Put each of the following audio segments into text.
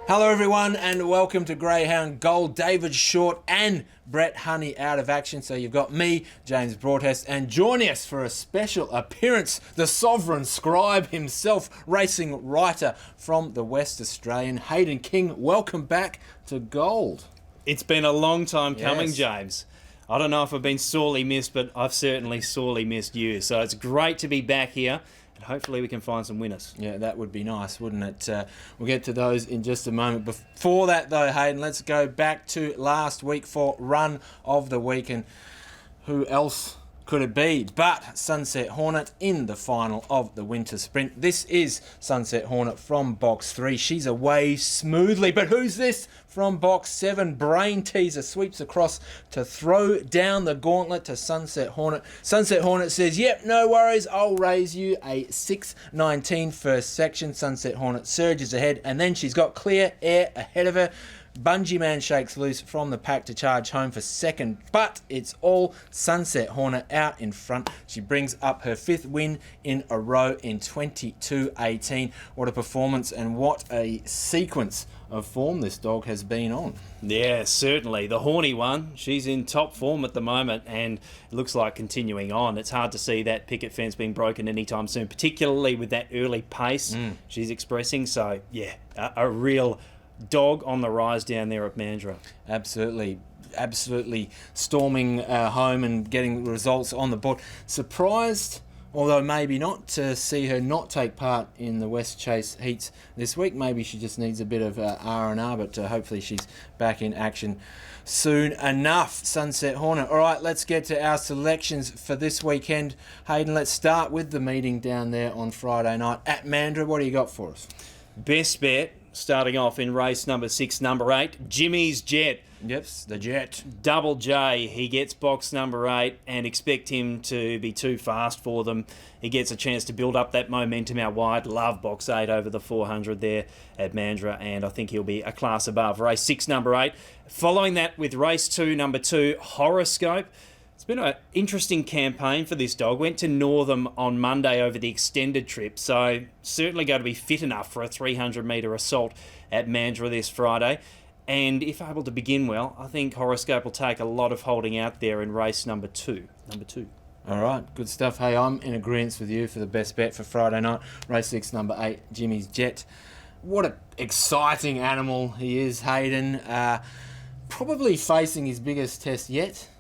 Hello everyone and welcome to Greyhound Gold. David Short and Brett Honey out of action. So you've got me, James Broadhurst, and joining us for a special appearance, the sovereign scribe himself, racing writer from the West Australian, Hayden King. Welcome back to Gold. It's been a long time coming, Yes. James. I don't know if I've been sorely missed, but I've certainly sorely missed you. So it's great to be back here, and hopefully we can find some winners. Yeah, that would be nice, wouldn't it? We'll get to those in just a moment. Before that, though, Hayden, let's go back to last week for Run of the Week. And who else could it be but Sunset Hornet in the final of the Winter Sprint? This is Sunset Hornet from Box 3. She's away smoothly. But who's this from Box 7? Brain Teaser sweeps across to throw down the gauntlet to Sunset Hornet. Sunset Hornet says, yep, no worries, I'll raise you a 6:19 first section. Sunset Hornet surges ahead, and then she's got clear air ahead of her. Bungee Man shakes loose from the pack to charge home for second, but it's all Sunset Hornet out in front. She brings up her 5th win in a row in 22:18. What a performance and what a sequence of form this dog has been on. Yeah, certainly. The horny one, she's in top form at the moment and it looks like continuing on. It's hard to see that picket fence being broken anytime soon, particularly with that early pace she's expressing. So, yeah, a real dog on the rise down there at Mandurah. Absolutely storming home and getting results on the board. Surprised, although maybe not, to see her not take part in the West Chase heats this week. Maybe she just needs a bit of R&R, but hopefully she's back in action soon enough. Sunset Hornet. All right, let's get to our selections for this weekend. Hayden, let's start with the meeting down there on Friday night at Mandurah. What do you got for us? Best bet, starting off in race number 6, number 8, Jimmy's Jet. Yep, the Jet. Double J, he gets box number 8 and expect him to be too fast for them. He gets a chance to build up that momentum out wide. Love box 8 over the 400 there at Mandurah, and I think he'll be a class above. Race 6, number 8. Following that with race 2, number 2, Horoscope. It's been an interesting campaign for this dog. Went to Northam on Monday over the extended trip, so certainly going to be fit enough for a 300-metre assault at Mandurah this Friday. And if able to begin well, I think Horoscope will take a lot of holding out there in race number 2. All right, good stuff. Hey, I'm in agreement with you for the best bet for Friday night. Race 6, number 8, Jimmy's Jet. What an exciting animal he is, Hayden. Probably facing his biggest test yet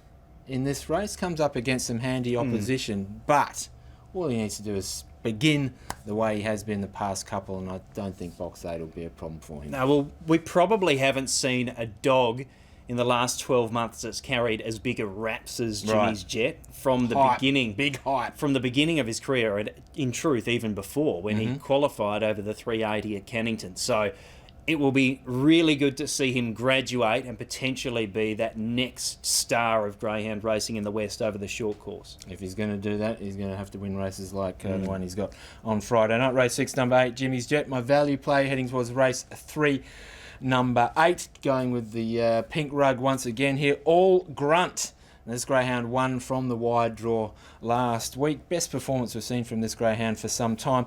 in this race. Comes up against some handy opposition, but all he needs to do is begin the way he has been the past couple, and I don't think box 8 will be a problem for him. No, well, we probably haven't seen a dog in the last 12 months that's carried as big a raps as Jimmy's Jet from the beginning. Big hype. From the beginning of his career, and in truth, even before, when he qualified over the 380 at Cannington. So it will be really good to see him graduate and potentially be that next star of greyhound racing in the West over the short course. If he's going to do that, he's going to have to win races like the one he's got on Friday night. Race 6, number 8, Jimmy's Jet. My value play heading towards race 3, number 8. Going with the pink rug once again here. All Grunt. And this greyhound won from the wide draw last week. Best performance we've seen from this greyhound for some time.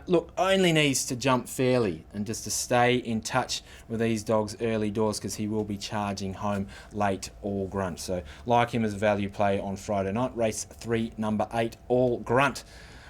Look, only needs to jump fairly and just to stay in touch with these dogs early doors, because he will be charging home late, All Grunt. So like him as a value play on Friday night. Race 3, number 8, All Grunt.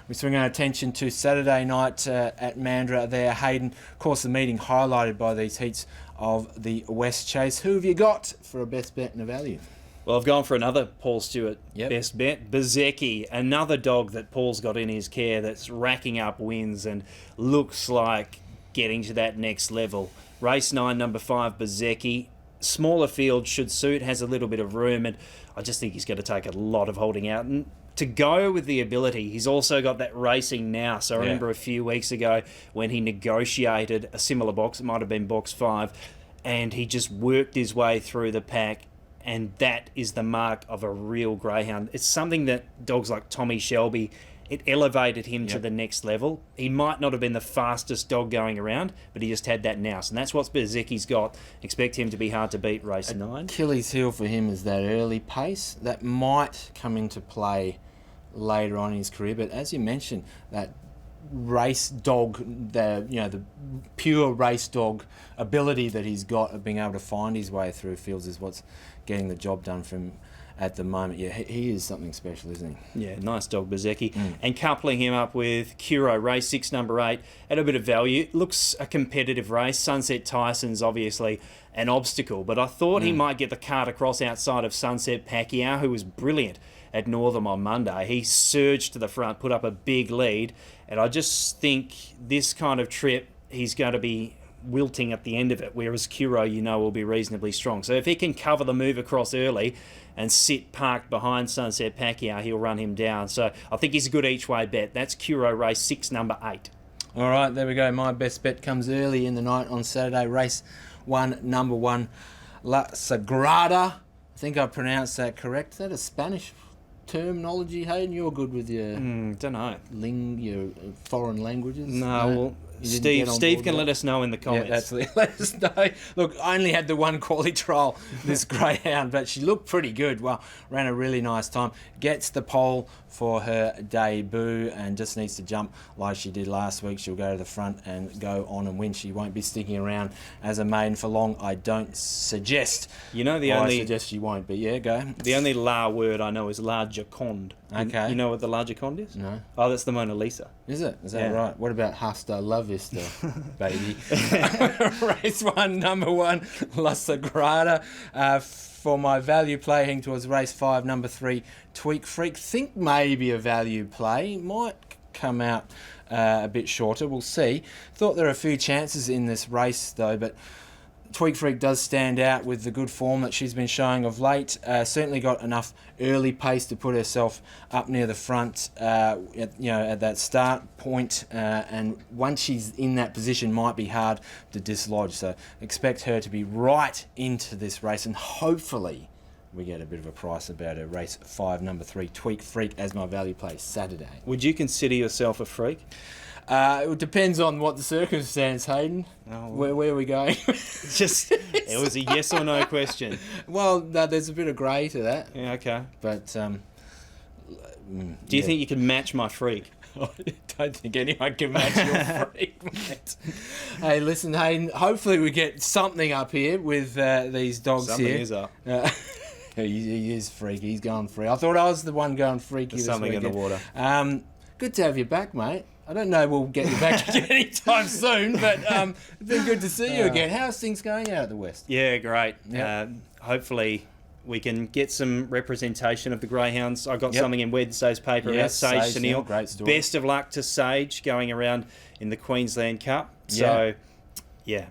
We swing our attention to Saturday night at Mandurah there, Hayden. Of course, the meeting highlighted by these heats of the West Chase. Who have you got for a best bet and a value? Well, I've gone for another Paul Stewart best bet. Bezecchi, another dog that Paul's got in his care that's racking up wins and looks like getting to that next level. Race 9, number 5, Bezecchi. Smaller field should suit, has a little bit of room, and I just think he's going to take a lot of holding out. And to go with the ability, he's also got that racing now. So I remember a few weeks ago when he negotiated a similar box, it might have been box 5, and he just worked his way through the pack. And that is the mark of a real greyhound. It's something that dogs like Tommy Shelby, it elevated him to the next level. He might not have been the fastest dog going around, but he just had that nous. And that's what Bezecchi's got. Expect him to be hard to beat race 9. Achilles heel for him is that early pace. That might come into play later on in his career. But as you mentioned, that race dog, the pure race dog ability that he's got of being able to find his way through fields is what's getting the job done for him at the moment. Yeah, he is something special, isn't he? Yeah, nice dog, Bezecchi. And coupling him up with Curo, race 6, number 8, at a bit of value. Looks a competitive race. Sunset Tyson's obviously an obstacle, but I thought he might get the cart across outside of Sunset Pacquiao, who was brilliant at Northam on Monday. He surged to the front, put up a big lead, and I just think this kind of trip, he's going to be wilting at the end of it, whereas Curo, will be reasonably strong. So if he can cover the move across early and sit parked behind Sunset Pacquiao, he'll run him down. So I think he's a good each-way bet. That's Curo, race 6, number 8. All right, there we go. My best bet comes early in the night on Saturday. Race 1, number 1, La Sagrada. I think I pronounced that correct. Is that a Spanish terminology, Hayden? You're good with your Don't know. your foreign languages. No, well, Steve can let us know in the comments. Yeah, let us know. Look, I only had the one quality trial, this Greyhound, but she looked pretty good. Well, ran a really nice time. Gets the pole for her debut and just needs to jump like she did last week. She'll go to the front and go on and win. She won't be sticking around as a maiden for long, I don't suggest. I suggest she won't, but yeah, go. The only La word I know is La Joconde. Okay. You know what the La Joconde is? No. Oh, that's the Mona Lisa. Is it? Is that right? What about Hasta La Vista, baby? Race 1, number 1, La Sagrada. For my value play, heading towards race 5, number 3, Tweak Freak. Think maybe a value play. Might come out a bit shorter. We'll see. Thought there are a few chances in this race, though, but Tweak Freak does stand out with the good form that she's been showing of late. Certainly got enough early pace to put herself up near the front, at that start point. And once she's in that position, might be hard to dislodge. So expect her to be right into this race, and hopefully we get a bit of a price about her. Race 5, number 3, Tweak Freak as my value play Saturday. Would you consider yourself a freak? It depends on what the circumstance, Hayden. Oh, Where are we going? It was a yes or no question. Well, no, there's a bit of grey to that. Yeah, okay. But do you think you can match my freak? I don't think anyone can match your freak, mate. Hey, listen, Hayden, hopefully we get something up here with these dogs Something here. is up. He is freaky. He's going free. I thought I was the one going freaky There's this something weekend. in the water. Good to have you back, mate. I don't know we'll get you back anytime soon, but it's been good to see you again. How's things going out at the West? Yeah, great. Yep. Hopefully we can get some representation of the Greyhounds. I got something in Wednesday's paper about Sage Sunil. Great story. Best of luck to Sage going around in the Queensland Cup. So,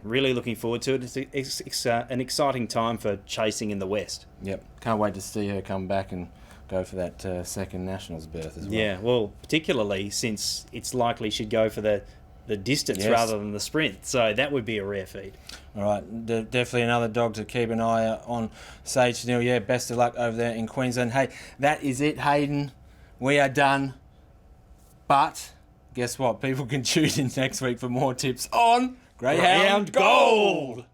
really looking forward to it. It's an exciting time for chasing in the West. Yep. Can't wait to see her come back and go for that second Nationals berth as well. Yeah, well, particularly since it's likely she'd go for the distance rather than the sprint. So that would be a rare feat. All right, definitely another dog to keep an eye on. Sage Sunil, yeah, best of luck over there in Queensland. Hey, that is it, Hayden. We are done. But guess what? People can tune in next week for more tips on Greyhound Gold.